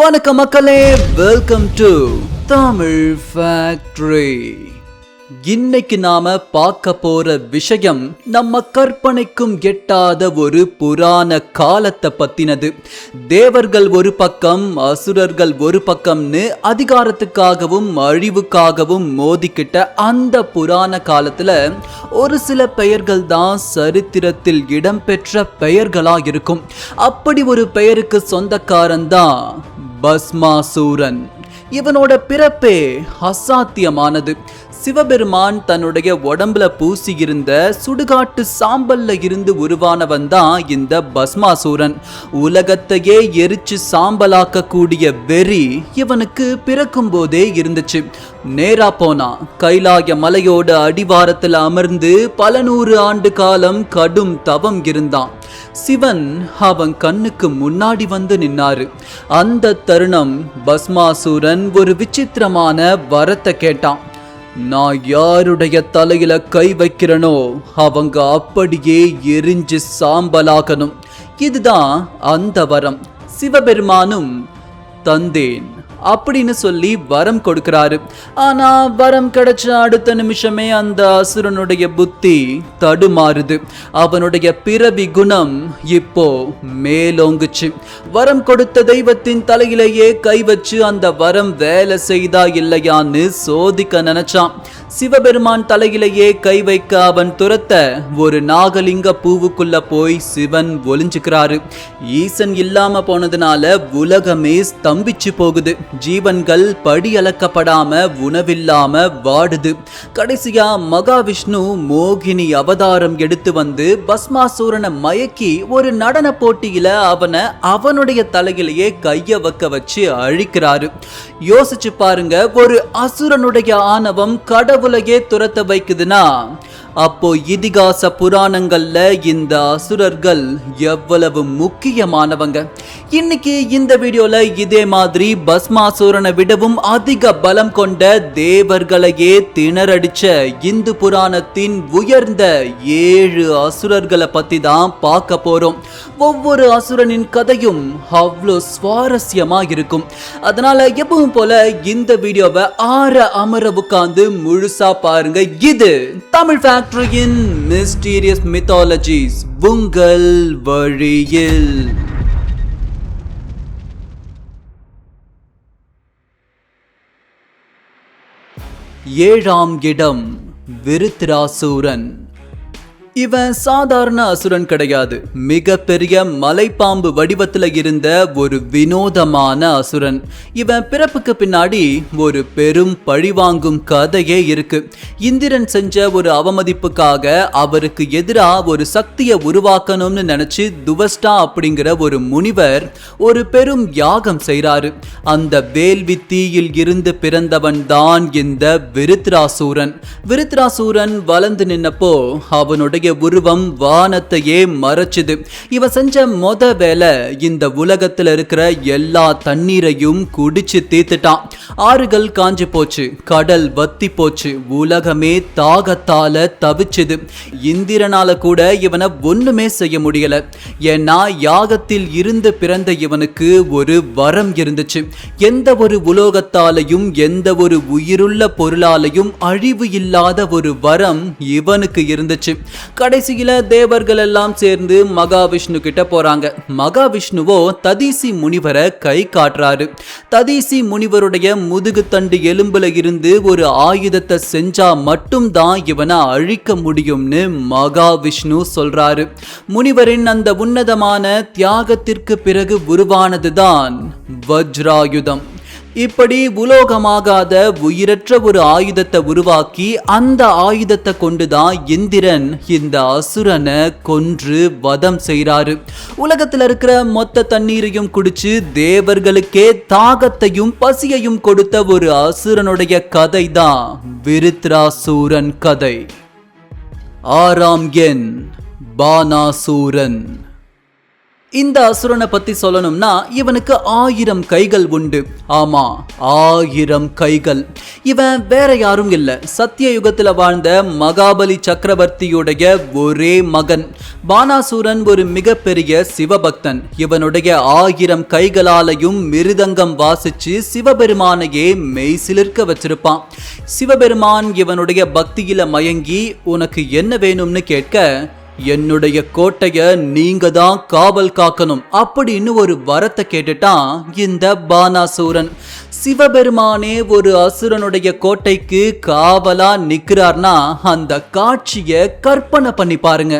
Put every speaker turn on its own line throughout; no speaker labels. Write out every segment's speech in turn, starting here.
வணக்கம் மக்களே, welcome to Tamil factory. இன்னைக்கு நாம பார்க்க போற விஷயம் நம்ம கற்பனைக்கும் எட்டாத ஒரு புராண காலத்தை பத்தினது. தேவர்கள் ஒரு பக்கம், அசுரர்கள் ஒரு பக்கம்னு அதிகாரத்துக்காகவும் அழிவுக்காகவும் மோதிக்கிட்ட அந்த புராண காலத்துல ஒரு சில பெயர்கள் தான் சரித்திரத்தில் இடம்பெற்ற பெயர்களா இருக்கும். அப்படி ஒரு பெயருக்கு சொந்தக்காரன் தான் பஸ்மாசூரன். இவனோட பிறப்பே அசாத்தியமானது. சிவபெருமான் தன்னுடைய உடம்புல பூசியிருந்த சுடுகாட்டு சாம்பல்ல இருந்து உருவானவன் தான் இந்த பஸ்மாசூரன். உலகத்தையே எரிச்சு சாம்பலாக்க கூடிய வெறி இவனுக்கு பிறக்கும் போதே இருந்துச்சு. நேரா போனா கைலாய மலையோட அடிவாரத்தில் அமர்ந்து பல 100 ஆண்டு காலம் கடும் தவம் இருந்தான். சிவன் அவன் கண்ணுக்கு முன்னாடி வந்து நின்னாரு. அந்த தருணம் பஸ்மாசூரன் ஒரு விசித்திரமான வரத்தை கேட்டான். நான் யாருடைய தலையில கை வைக்கிறனோ அவங்க அப்படியே எரிஞ்சு சாம்பலாகணும். இதுதான் அந்த வரம். சிவபெருமானும் தந்தேன் அப்படின்னு சொல்லி வரம் கொடுக்கிறாரு. ஆனா வரம் கிடைச்ச அடுத்த நிமிஷமே அந்த அசுரனுடைய புத்தி தடுமாறுது. அவனுடைய பிறவி குணம் இப்போ மேலோங்குச்சு. வரம் கொடுத்த தெய்வத்தின் தலையிலேயே கை வச்சு அந்த வரம் வேலை செய்தா இல்லையான்னு சோதிக்க நினைச்சான். சிவபெருமான் தலையிலேயே கை வைக்க அவன் துரத்த ஒரு நாகலிங்க பூவுக்குள்ள போய் சிவன் ஒளிஞ்சுக்கிறாரு. ஈசன் இல்லாம போனதுனால உலகமே ஸ்தம்பிச்சு போகுது. ஜீவன்கள் படி அளக்கப்படாம உணவில்லாம வாடுது. கடைசியா மகாவிஷ்ணு மோகினி அவதாரம் எடுத்து வந்து பஸ்மாசூரனை மயக்கி ஒரு நடன போட்டியில அவனுடைய தலையிலேயே கைய வைக்க வச்சு அழிக்கிறாரு. யோசிச்சு பாருங்க, ஒரு அசுரனுடைய ஆணவம் கடவுளையே துரத்த வைக்குதுன்னா அப்போ இதிகாச புராணங்கள்ல இந்த அசுரர்கள் எவ்வளவு முக்கியமானவங்க. இன்னைக்கு இந்த வீடியோல இதே மாதிரி பஸ்மாசூரனை விடவும் அதிக பலம் கொண்ட தேவர்களையே திணறடிச்ச இந்து புராணத்தின் உயர்ந்த 7 அசுரர்களை பத்தி தான் பார்க்க போறோம். ஒவ்வொரு அசுரனின் கதையும் அவ்வளோ சுவாரஸ்யமா இருக்கும். அதனால எப்பவும் போல இந்த வீடியோவை அமர உட்கார்ந்து முழுசா பாருங்க. இது தமிழ் ஃபேக்டரியின் மிஸ்டீரியஸ் மித்தாலஜிஸ் உங்கள் வழியில். 7ஆம் இடம் விருத்ராசூரன். இவன் சாதாரண அசுரன் கிடையாது. மிக பெரிய மலைப்பாம்பு வடிவத்துல இருந்த ஒரு வினோதமான அசுரன். இவன் பிறப்புக்கு பின்னாடி ஒரு பெரும் பழிவாங்கும் கதையே இருக்கு. இந்திரன் செஞ்ச ஒரு அவமதிப்புக்காக அவருக்கு எதிராக ஒரு சக்தியை உருவாக்கணும்னு நினைச்சு துவஸ்டா அப்படிங்கிற ஒரு முனிவர் ஒரு பெரும் யாகம் செய்றாரு. அந்த வேள்வி தீயில் இருந்து பிறந்தவன் தான் இந்த விருத்ராசூரன். விருத்ராசூரன் வளர்ந்து நின்னப்போ அவனுடைய உருவம் வானத்தையே மறைச்சுது. இவ செஞ்ச மொத வேலை இந்த உலகத்துல இருக்கிற எல்லா தண்ணீரையும் குடிச்சு தீர்த்துட்டான். ஆறுகள் காஞ்சு போச்சு, கடல் வத்தி போச்சு, உலகமே தாகத்தால தவிச்சுது. இந்திரனால கூட இவனை ஒண்ணுமே செய்ய முடியல. ஏன்னா யாகத்தில் இருந்து பிறந்த இவனுக்கு ஒரு வரம் இருந்துச்சு. எந்த ஒரு உலோகத்தாலையும் எந்த ஒரு உயிருள்ள பொருளாலையும் அழிவு இல்லாத ஒரு வரம் இவனுக்கு இருந்துச்சு. கடைசியில தேவர்கள் எல்லாம் சேர்ந்து மகாவிஷ்ணு கிட்ட போறாங்க. மகாவிஷ்ணுவோ ததீசி முனிவரை கை காட்டுறாரு. ததீசி முனிவருடைய முதுகு தண்டு எலும்புல இருந்து ஒரு ஆயுதத்தை செஞ்சா மட்டும்தான் இவனை அழிக்க முடியும்னு மகாவிஷ்ணு சொல்றாரு. முனிவரின் அந்த உன்னதமான தியாகத்திற்கு பிறகு உருவானதுதான் வஜ்ராயுதம். இப்படி உலோகமாகாத உயிரற்ற ஒரு ஆயுதத்தை உருவாக்கி அந்த ஆயுதத்தை கொண்டுதான் இந்திரன் இந்த அசுரனை கொன்று வதம் செய்றாரு. உலகத்துல இருக்கிற மொத்த தண்ணீரையும் குடிச்சு தேவர்களுக்கே தாகத்தையும் பசியையும் கொடுத்த ஒரு அசுரனுடைய கதை தான் விருத்ராசூரன் கதை. 6ஆம் எண் பானாசூரன். இந்த அசுரனை பத்தி சொல்லணும்னா இவனுக்கு 1000 கைகள் உண்டு. ஆமா, 1000 கைகள். இவன் வேற யாரும் இல்ல, சத்திய யுகத்துல வாழ்ந்த மகாபலி சக்கரவர்த்தியுடைய ஒரே மகன். பானாசூரன் ஒரு மிகப்பெரிய சிவபக்தன். இவனுடைய 1000 கைகளாலையும் மிருதங்கம் வாசிச்சு சிவபெருமானையே மெய் சிலிர்க்க வச்சிருப்பான். சிவபெருமான் இவனுடைய பக்தியில மயங்கி உனக்கு என்ன வேணும்னு கேட்க, என்னுடைய கோட்டைய நீங்க தான் காவல் காக்கணும் அப்படின்னு ஒரு வரத்தை கேட்டுட்டான் இந்த பானாசூரன். சிவபெருமானே ஒரு அசுரனுடைய கோட்டைக்கு காவலா நிக்கிறார்னா அந்த காட்சிய கற்பனை பண்ணி பாருங்க.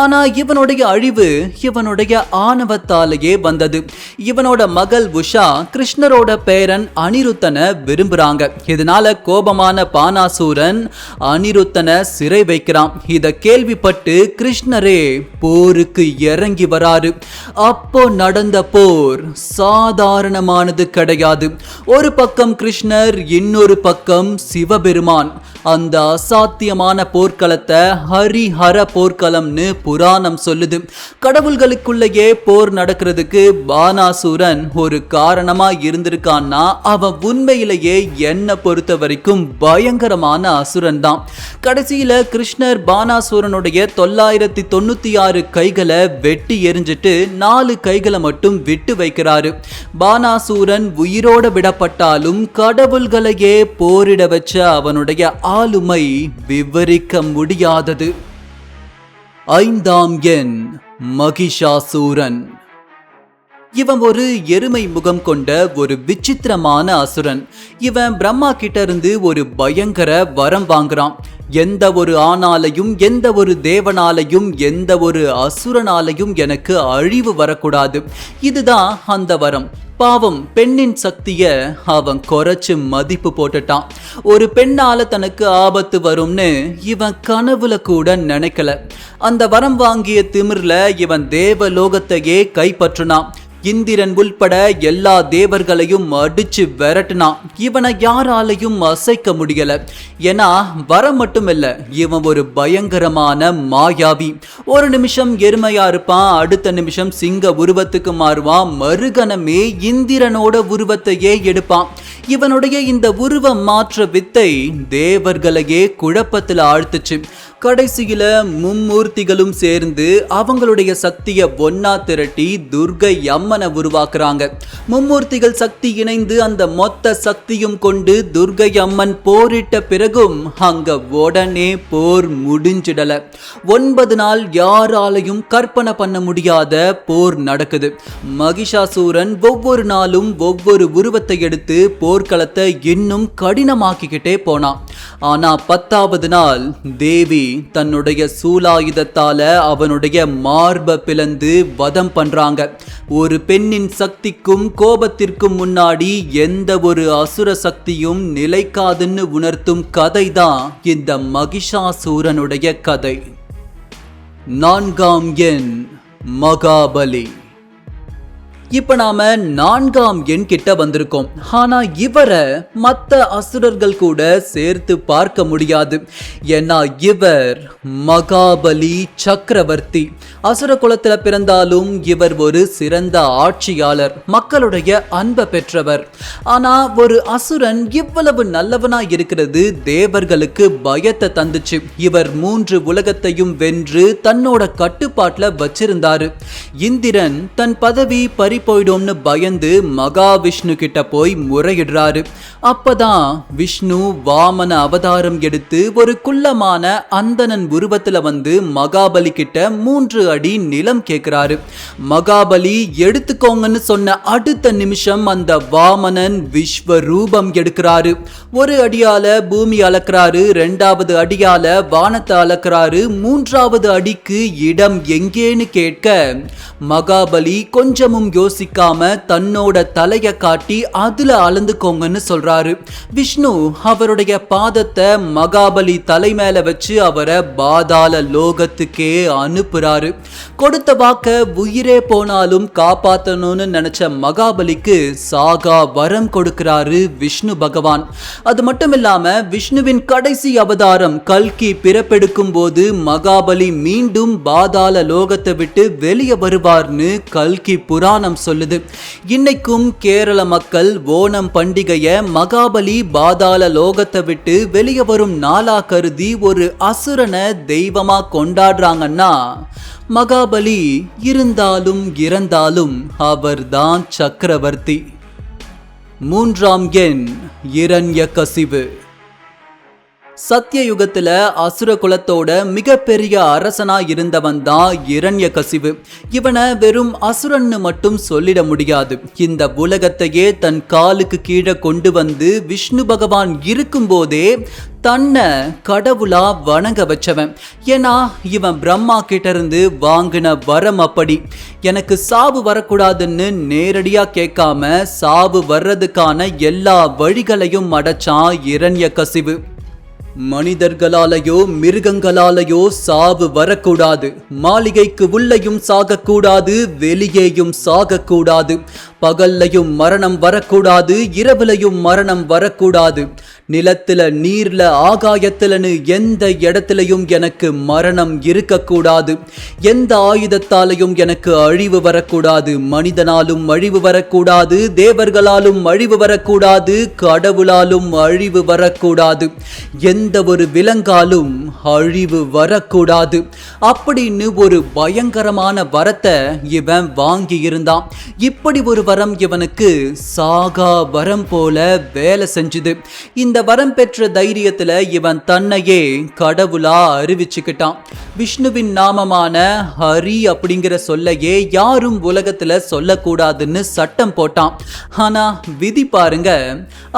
ஆனா இவனுடைய அழிவு இவனுடைய ஆணவத்தாலேயே வந்தது. இவனோட மகள் உஷா கிருஷ்ணரோட பேரன் அனிருத்தனை விரும்புறாங்க. இதனால கோபமான பானாசூரன் அனிருத்தனை சிறை வைக்கிறான். இத கேள்விப்பட்டு கிருஷ்ணரே போருக்கு இறங்கி வராரு. அப்போ நடந்த போர் சாதாரணமானது கிடையாது. ஒரு பக்கம் கிருஷ்ணர், இன்னொரு பக்கம் சிவபெருமான். அந்த அசாத்தியமான போர்க்களத்தை ஹரிஹர போர்க்களம்னு புராணம் சொல்லுது. கடவுள்களுக்குள்ளேயே போர் நடக்கிறதுக்கு பானாசூரன் ஒரு காரணமா இருந்திருக்கான்னா அவன் உண்மையிலேயே என்ன பொறுத்த வரைக்கும் பயங்கரமான அசுரன் தான். கடைசியில கிருஷ்ணர் பானாசூரனுடைய 996 கைகளை வெட்டி எரிஞ்சிட்டு 4 கைகளை மட்டும் விட்டு வைக்கிறாரு. பானாசூரன் உயிரோட விடப்பட்டாலும் கடவுள்களையே போரிட வச்ச அவனுடைய ஆளுமை விவரிக்க முடியாதது. 5ஆம் எண் மகிஷாசூரன். இவன் ஒரு எருமை முகம் கொண்ட ஒரு விசித்திரமான அசுரன். இவன் பிரம்மா கிட்ட இருந்து ஒரு பயங்கர வரம் வாங்குறான். எந்த ஒரு ஆணாலையும், எந்த ஒரு தேவனாலையும், எந்த ஒரு அசுரனாலையும் எனக்கு அழிவு வரக்கூடாது. இதுதான் அந்த வரம். பாவம், பெண்ணின் சக்திய அவன் குறைச்சு மதிப்பு போட்டுட்டான். ஒரு பெண்ணால தனக்கு ஆபத்து வரும்னு இவன் கனவுல கூட நினைக்கல. அந்த வரம் வாங்கிய திமிர்ல இவன் தேவலோகத்தையே கைப்பற்றினான். இந்திரன் உள்பட எல்லா தேவர்களையும் அடிச்சு விரட்டினான். இவனை யாராலையும் அசைக்க முடியல. ஏன்னா வரம் மட்டும் இல்ல, இவன் ஒரு பயங்கரமான மாயாவி. ஒரு நிமிஷம் எருமையா இருப்பான், அடுத்த நிமிஷம் சிங்க உருவத்துக்கு மாறுவான், மறுகணமே இந்திரனோட உருவத்தையே எடுப்பான். இவனுடைய இந்த உருவ மாற்ற வித்தை தேவர்களையே குழப்பத்தில் ஆழ்த்துச்சு. கடைசியில மும்மூர்த்திகளும் சேர்ந்து அவங்களுடைய சக்தியை ஒன்னா திரட்டி துர்கை அம்மனை உருவாக்குறாங்க. மும்மூர்த்திகள் சக்தி இணைந்து அந்த மொத்த சக்தியும் கொண்டு துர்கை அம்மன் போரிட்ட பிறகும் அங்க உடனே போர் முடிஞ்சிடல. 9 நாள் யாராலையும் கற்பனை பண்ண முடியாத போர் நடக்குது. மகிஷாசூரன் ஒவ்வொரு நாளும் ஒவ்வொரு உருவத்தை எடுத்து போர்க்களத்தை இன்னும் கடினமாக்கிக்கிட்டே போனான். ஆனா 10ஆவது நாள் தேவி தன்னுடைய சூலாயுதத்தால அவனுடைய மார்பை பிளந்து வதம் பண்றாங்க. ஒரு பெண்ணின் சக்திக்கும் கோபத்திற்கும் முன்னாடி எந்த ஒரு அசுர சக்தியும் நிலைக்காதுன்னு உணர்த்தும் கதை தான் இந்த மகிஷாசூரனுடைய கதை. 4ஆம் எண் மகாபலி. இப்ப நாம 4ஆம் எண் கிட்ட வந்திருக்கோம். ஆனா இவரை மத்த அசுரர்கள் கூட சேர்த்து பார்க்க முடியாது. ஏன்னா இவர் மகாபலி சக்கரவர்த்தி. அசுர குலத்துல பிறந்தாலும் இவர் ஒரு சிறந்த ஆட்சியாளர், மக்களுடைய அன்பை பெற்றவர். ஆனா ஒரு அசுரன் இவ்வளவு நல்லவனா இருக்கிறது தேவர்களுக்கு பயத்தை தந்துச்சு. இவர் 3 உலகத்தையும் வென்று தன்னோட கட்டுப்பாட்டுல வச்சிருந்தாரு. இந்திரன் தன் பதவி போயிடும்னு பயந்து மகாவிஷ்ணு கிட்ட போய் முறையிடுறாரு. அப்பதான் விஷ்ணு வாமன அவதாரம் எடுத்து ஒரு குள்ளமான அந்தணன் உருவத்துல வந்து மகாபலி கிட்ட 3 அடி நிலம் கேட்கிறாரு. மகாபலி எடுத்துக்கோங்கன்னு சொன்ன அடுத்த நிமிஷம் அந்த வாமனன் விஸ்வரூபம் எடுக்கிறாரு. ஒரு அடியால பூமி அளக்கிறாரு, 2வது அடியால வானத்தை அளக்கிறாரு, 3வது அடிக்கு இடம் எங்கேன்னு கேட்க மகாபலி கொஞ்சமும் யோசிக்காம தன்னோட தலைய காட்டி அதுல அளந்துக்கோங்கன்னு சொல்றாரு. விஷ்ணு அவருடைய பாதத்தை மகாபலி தலை மேல வச்சு அவரை பாதாள லோகத்துக்கே அனுப்புறாரு. கொடுத்த வாக்க உயிரே போனாலும் காப்பாத்தணும்னு நினைச்ச மகாபலிக்கு சாகா வரம் கொடுக்கிறாரு விஷ்ணு பகவான். அது மட்டும் இல்லாம விஷ்ணுவின் கடைசி அவதாரம் கல்கி பிறப்பெடுக்கும் போது மகாபலி மீண்டும் பாதாள லோகத்தை விட்டு வெளியே வருவார்னு கல்கி புராணம் சொல்லுது. இன்னைக்கும் கேரள மக்கள் ஓணம் பண்டிகைய மகாபலி பாதாள லோகத்தை விட்டு வெளியே வரும் நாளா கருதி ஒரு அசுரனை தெய்வமா கொண்டாடுறாங்கன்னா, மகாபலி இருந்தாலும் இறந்தாலும் அவர்தான் சக்கரவர்த்தி. 3ஆம் எண் இரண்யகசிபு. சத்தியயுகத்துல அசுர குலத்தோட மிகப்பெரிய அரசனா இருந்தவன் தான் இரண்யகசிபு. இவனை வெறும் அசுரன்னு மட்டும் சொல்லிட முடியாது. இந்த உலகத்தையே தன் காலுக்கு கீழே கொண்டு வந்து விஷ்ணு பகவான் இருக்கும் போதே தன்னை கடவுளா வணங்க வச்சவன். ஏன்னா இவன் பிரம்மா கிட்ட இருந்து வாங்கின வரம் அப்படி. எனக்கு சாவு வரக்கூடாதுன்னு நேரடியா கேட்காம சாவு வர்றதுக்கான எல்லா வழிகளையும் அடைச்சான் இரண்யகசிபு. மனிதர்களாலேயோ மிருகங்களாலேயோ சாவு வரக்கூடாது. மாளிகைக்கு உள்ளேயும் சாகக்கூடாது, வெளியேயும் சாகக்கூடாது. பகல்லையும் மரணம் வரக்கூடாது, இரவுலையும் மரணம் வரக்கூடாது. நிலத்துல நீர்ல ஆகாயத்துலன்னு எந்த இடத்துலையும் எனக்கு மரணம் இருக்கக்கூடாது. எந்த ஆயுதத்தாலையும் எனக்கு அழிவு வரக்கூடாது. மனிதனாலும் அழிவு வரக்கூடாது, தேவர்களாலும் அழிவு வரக்கூடாது, கடவுளாலும் அழிவு வரக்கூடாது, எந்த ஒரு விலங்காலும் அழிவு வரக்கூடாது அப்படின்னு ஒரு பயங்கரமான வரத்தை இவன் வாங்கி இருந்தான். இப்படி ஒரு வரம் இவனுக்கு சாகா வரம் போல வேலை செஞ்சுது. இந்த வரம் பெற்ற தைரியத்துல இவன் தன்னையே கடவுளா அறிவிச்சுக்கிட்டான். விஷ்ணுவின் நாமமான ஹரி அப்படிங்கிற சொல்லையே யாரும் உலகத்துல சொல்லக்கூடாதுன்னு சட்டம் போட்டான். ஆனா விதி பாருங்க,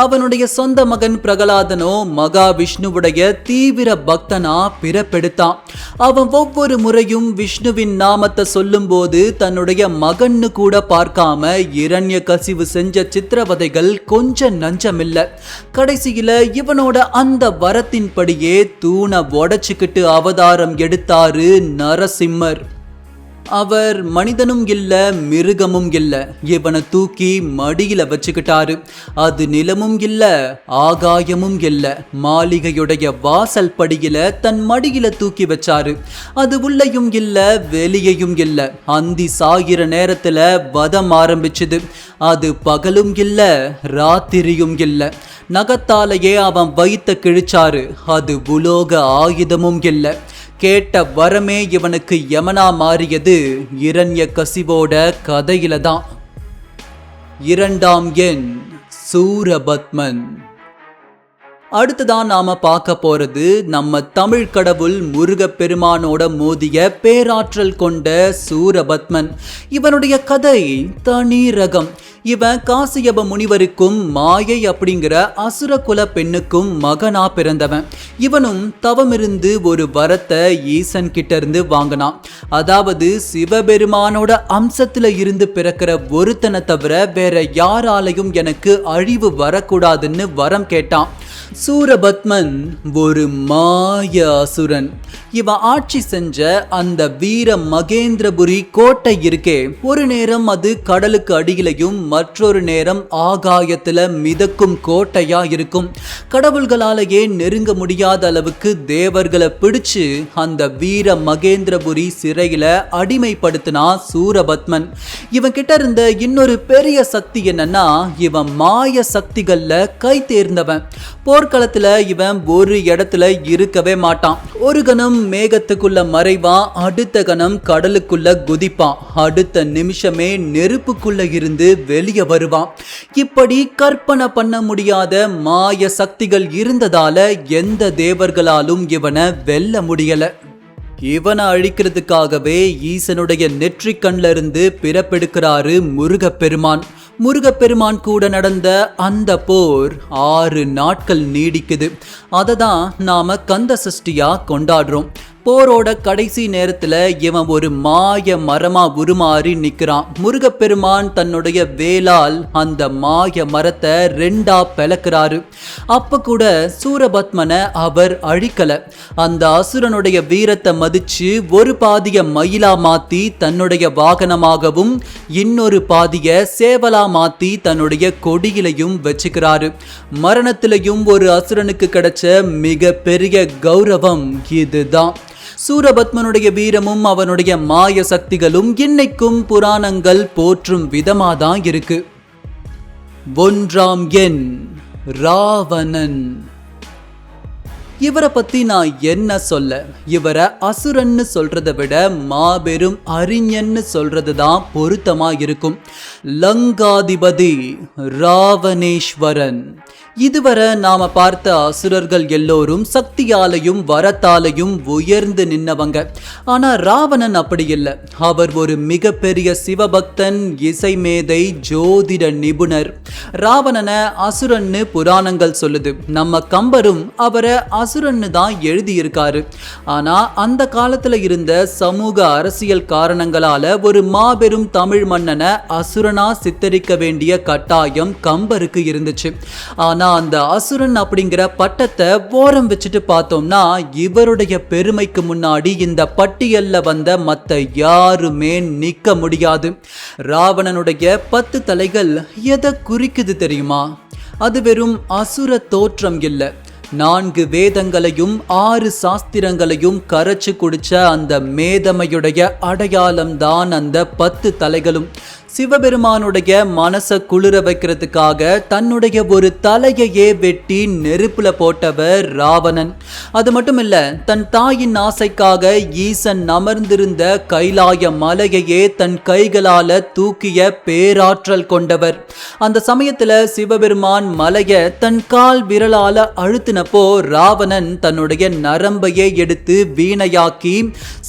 அவனுடைய சொந்த மகன் பிரகலாதனோ மகா விஷ்ணுவுடைய தீவிர பக்தனா பிறப்பெடுத்தான். அவன் ஒவ்வொரு முறையும் விஷ்ணுவின் நாமத்தை சொல்லும் போது தன்னுடைய மகன்னு கூட பார்க்காம இரண்யகசிபு செஞ்ச சித்திரவதைகள் கொஞ்சம் நஞ்சமில்ல. கடைசியில இவனோட அந்த வரத்தின்படியே தூணை உடைச்சுக்கிட்டு அவதாரம் எடுத்தாரு நரசிம்மர். அவர் மனிதனும் இல்ல, மிருகமும் இல்ல. இவனை தூக்கி மடியில வச்சுக்கிட்டாரு. அது நிலமும் இல்ல, ஆகாயமும் இல்ல. மாளிகையுடைய வாசல் படியில தன் மடியில தூக்கி வச்சாரு. அது உள்ளேயும் இல்ல, வெளியையும் இல்ல. அந்தி சாகிற நேரத்துல வதம் ஆரம்பிச்சுது. அது பகலும் இல்ல, ராத்திரியும் இல்ல. நகத்தாலேயே அவன் வயித்த கிழிச்சாரு. அது உலோக ஆயுதமும் இல்ல. கேட்ட வரமே இவனுக்கு யமனா மாறியது இரண்யகசிபோட கதையில தான். 2ஆம் எண் சூரபத்மன். அடுத்ததான் நாம பார்க்க போறது நம்ம தமிழ் கடவுள் முருகப்பெருமானோட மோதிய பேராற்றல் கொண்ட சூரபத்மன். இவனுடைய கதை தனி ரகம். இவன் காசியப முனிவருக்கும் மாயை அப்படிங்கிற அசுர குல பெண்ணுக்கும் மகனா பிறந்தவன். இவனும் தவமிருந்து ஒரு வரத்தை ஈசன் கிட்ட இருந்து வாங்கினான். அதாவது சிவபெருமானோட அம்சத்துல இருந்து பிறக்கிற ஒருத்தனை தவிர வேற யாராலையும் எனக்கு அழிவு வரக்கூடாதுன்னு வரம் கேட்டான். சூரபத்மன் ஒரு மாய அசுரன். இவன் ஆட்சி செஞ்ச அந்த வீர மகேந்திரபுரி கோட்டை இருக்கே, ஒரு நேரம் அது கடலுக்கு அடியிலையும் மற்றொரு நேரம் ஆகாயத்துல மிதக்கும் கோட்டையா இருக்கும். கடவுள்களாலேயே நெருங்க முடியாத அளவுக்கு தேவர்களை பிடிச்சு அந்த வீர மகேந்திரபுரி சிறையில அடிமைப்படுத்தினா சூரபத்மன். இவன் கிட்ட இருந்த இன்னொரு பெரிய சக்தி என்னன்னா, இவன் மாய சக்திகள்ல கை தேர்ந்தவன். போர்க்களத்துல இவன் ஒரு இடத்துல இருக்கவே மாட்டான். ஒரு கணம் மேகத்துக்குள்ள மறைவான், அடுத்த கணம் கடலுக்குள்ள குதிப்பான், அடுத்த நிமிஷமே நெருப்புக்குள்ள இருந்து வெளியே வருவான். இப்படி கற்பனை பண்ண முடியாத மாய சக்திகள் இருந்ததால எந்த தேவர்களாலும் இவனை வெல்ல முடியல. இவனை அழிக்கிறதுக்காகவே ஈசனுடைய நெற்றிக் கண்ல இருந்து பிறப்பெடுக்கிறாரு முருகப்பெருமான். முருகப்பெருமான் கூட நடந்த அந்த போர் 6 நாட்கள் நீடிக்குது. அதை தான் நாம கந்த சஷ்டியா கொண்டாடுறோம். போரோட கடைசி நேரத்துல இவன் ஒரு மாய மரமா உருமாறி நிக்கிறான். முருகப்பெருமான் தன்னுடைய வேலால் அந்த மாய மரத்தை ரெண்டா பிளக்குறாரு. அப்ப கூட சூரபத்மனை அவர் அழிக்கல. அந்த அசுரனுடைய வீரத்தை மதிச்சு ஒரு பாதிய மயிலா மாத்தி தன்னுடைய வாகனமாகவும் இன்னொரு பாதிய சேவலா மாத்தி தன்னுடைய கொடியிலையும் வச்சுக்கிறாரு. மரணத்திலையும் ஒரு அசுரனுக்கு கிடைச்ச மிக பெரிய கௌரவம் இதுதான். சூரபத்மனுடைய வீரமும் அவனுடைய மாய சக்திகளும் இன்னைக்கும் புராணங்கள் போற்றும் விதமாதான் இருக்கு. 1ஆம் எண் ராவணன். இவரை பத்தி நான் என்ன சொல்ல? இவரை அசுரன்னு சொல்றதை விட மாபெரும் அறிஞன்னு சொல்றதுதான் பொருத்தமா இருக்கும். லங்காதிபதி ராவணேஸ்வரன். இதுவரை நாம பார்த்த அசுரர்கள் எல்லோரும் சக்தியாலையும் வரத்தாலையும் உயர்ந்து நின்னவங்க. ஆனா ராவணன் அப்படி இல்லை. அவர் ஒரு மிகப்பெரிய சிவபக்தன், இசை மேதை, ஜோதிட நிபுணர். ராவணனை அசுரன்னு புராணங்கள் சொல்லுது. நம்ம கம்பரும் அவரை அசுரன்னு தான் எழுதியிருக்காரு. ஆனா அந்த காலத்துல இருந்த சமூக அரசியல் காரணங்களால ஒரு மாபெரும் தமிழ் மன்னனை அசுரனா சித்தரிக்க வேண்டிய கட்டாயம் கம்பருக்கு இருந்துச்சு. ஆனா அந்த அசுரன் அப்படிங்கிற பட்டத்தை ஓரம் வச்சுட்டு பார்த்தோம்னா இவருடைய பெருமைக்கு முன்னாடி இந்த பட்டியல்ல வந்த மத்த யாருமே நிக்க முடியாது. ராவணனுடைய 10 தலைகள் எதை குறிக்குது தெரியுமா? அது வெறும் அசுர தோற்றம் இல்லை. 4 வேதங்களையும் 6 சாஸ்திரங்களையும் கரைச்சு குடிச்ச அந்த மேதமையுடைய அடையாளம் தான் அந்த 10 தலைகளும். சிவபெருமானுடைய மனசை குளிர வைக்கிறதுக்காக தன்னுடைய ஒரு தலையையே வெட்டி நெருப்புல போட்டவர் ராவணன். அது மட்டும் இல்ல, தன் தாயின் ஆசைக்காக ஈசன் அமர்ந்திருந்த கைலாய மலையையே தன் கைகளால தூக்கிய பேராற்றல் கொண்டவர். அந்த சமயத்துல சிவபெருமான் மலைய தன் கால் விரலால அழுத்தினப்போ ராவணன் தன்னுடைய நரம்பையே எடுத்து வீணையாக்கி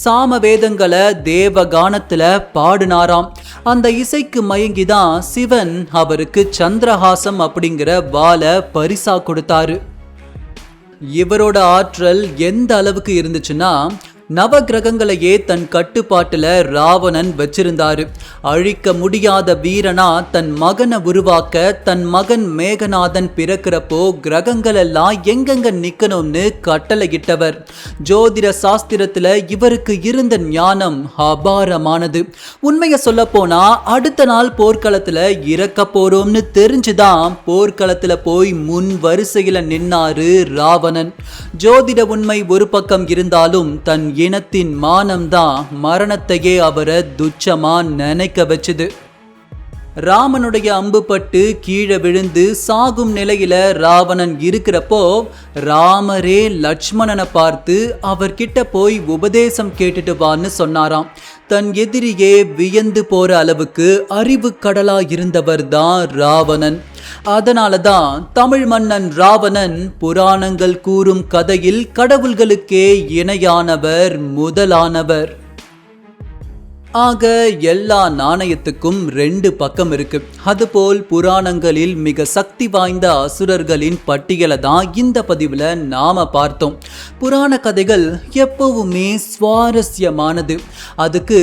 சாம வேதங்களை தேவகானத்துல பாடினாராம். அந்த இசைக்கு மயங்கிதான் சிவன் அவருக்கு சந்திரஹாசம் அப்படிங்கிற வாளை பரிசா கொடுத்தாரு. இவரோட ஆற்றல் எந்த அளவுக்கு இருந்துச்சுன்னா, நவகிரகங்களையே தன் கட்டுப்பாட்டுல ராவணன் வச்சிருந்தாரு. அழிக்க முடியாத வீரனா தன் மகனை உருவாக்க தன் மகன் மேகநாதன் பிறக்கிறப்போ கிரகங்கள் எல்லாம் எங்கெங்க நிக்கணும்னு கட்டளையிட்டவர். ஜோதிட சாஸ்திரத்துல இவருக்கு இருந்த ஞானம் அபாரமானது. உண்மையை சொல்ல போனா அடுத்த நாள் போர்க்களத்துல இறக்க போறோம்னு தெரிஞ்சுதான் போர்க்களத்துல போய் முன் வரிசையில நின்னாரு ராவணன். ஜோதிட உண்மை ஒரு பக்கம் இருந்தாலும் தன் இனத்தின் மானம்தான் மரணத்தையே அவரை துச்சமா நினைக்க வச்சுது. ராமனுடைய அம்பு பட்டு கீழே விழுந்து சாகும் நிலையில ராவணன் இருக்கிறப்போ ராமரே லட்சுமணனை பார்த்து அவர்கிட்ட போய் உபதேசம் கேட்டுட்டு வான்னு சொன்னாராம். தன் எதிரியே வியந்து போற அளவுக்கு அறிவு கடலா இருந்தவர் தான் ராவணன். அதனாலதான் தமிழ் மன்னன் ராவணன் புராணங்கள் கூறும் கதையில் கடவுள்களுக்கே இணையானவர், முதலானவர். ஆக எல்லா நாணயத்துக்கும் 2 பக்கம் இருக்கு. அதுபோல் புராணங்களில் மிக சக்தி வாய்ந்த அசுரர்களின் பட்டியலை தான் இந்த பதிவுல நாம பார்த்தோம். புராண கதைகள் எப்பவுமே சுவாரஸ்யமானது. அதுக்கு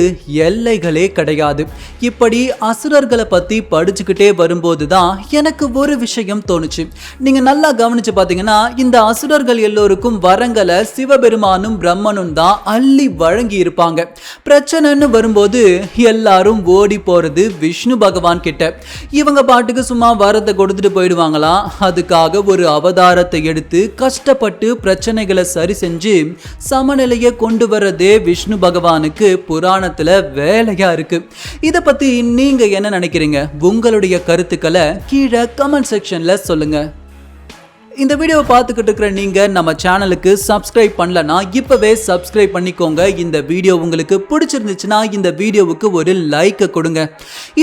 எல்லைகளே கிடையாது. இப்படி அசுரர்களை பத்தி படிச்சுக்கிட்டே வரும்போது தான் எனக்கு ஒரு விஷயம் தோணுச்சு. நீங்க நல்லா கவனிச்சு பாத்தீங்கன்னா, இந்த அசுரர்கள் எல்லோருக்கும் வரங்களை சிவபெருமானும் பிரம்மனும் தான் அள்ளி வழங்கி இருப்பாங்க. பிரச்சனைன்னு வரும்போது எல்லாரும் ஓடி போறது விஷ்ணு பகவான் கிட்ட. இவங்க பாட்டுக்கு சும்மா வரத்தை கொடுத்துட்டு போயிடுவாங்களாம். அதுக்காக ஒரு அவதாரத்தை எடுத்து கஷ்டப்பட்டு பிரச்சனைகளை சரி செஞ்சு சமநிலையை கொண்டு வரதே விஷ்ணு பகவானுக்கு புராணத்துல வேலையா இருக்கு. இத பத்தி நீங்க என்ன நினைக்கிறீங்க? உங்களுடைய கருத்துக்களை கீழே கமெண்ட் செக்ஷன்ல சொல்லுங்க. இந்த வீடியோவை பார்த்துக்கிட்டு இருக்கிற நீங்க நம்ம சேனலுக்கு சப்ஸ்கிரைப் பண்ணலனா இப்பவே சப்ஸ்கிரைப் பண்ணிக்கோங்க. இந்த வீடியோ உங்களுக்கு பிடிச்சிருந்துச்சுன்னா இந்த வீடியோவுக்கு ஒரு லைக் கொடுங்க.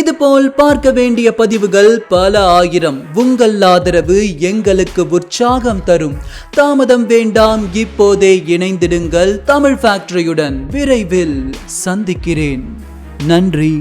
இது போல் பார்க்க வேண்டிய பதிவுகள் பல ஆயிரம். உங்கள் ஆதரவு எங்களுக்கு உற்சாகம் தரும். தாமதம் வேண்டாம், இப்போதே இணைந்திடுங்கள் தமிழ் ஃபேக்டரியுடன். விரைவில் சந்திக்கிறேன். நன்றி.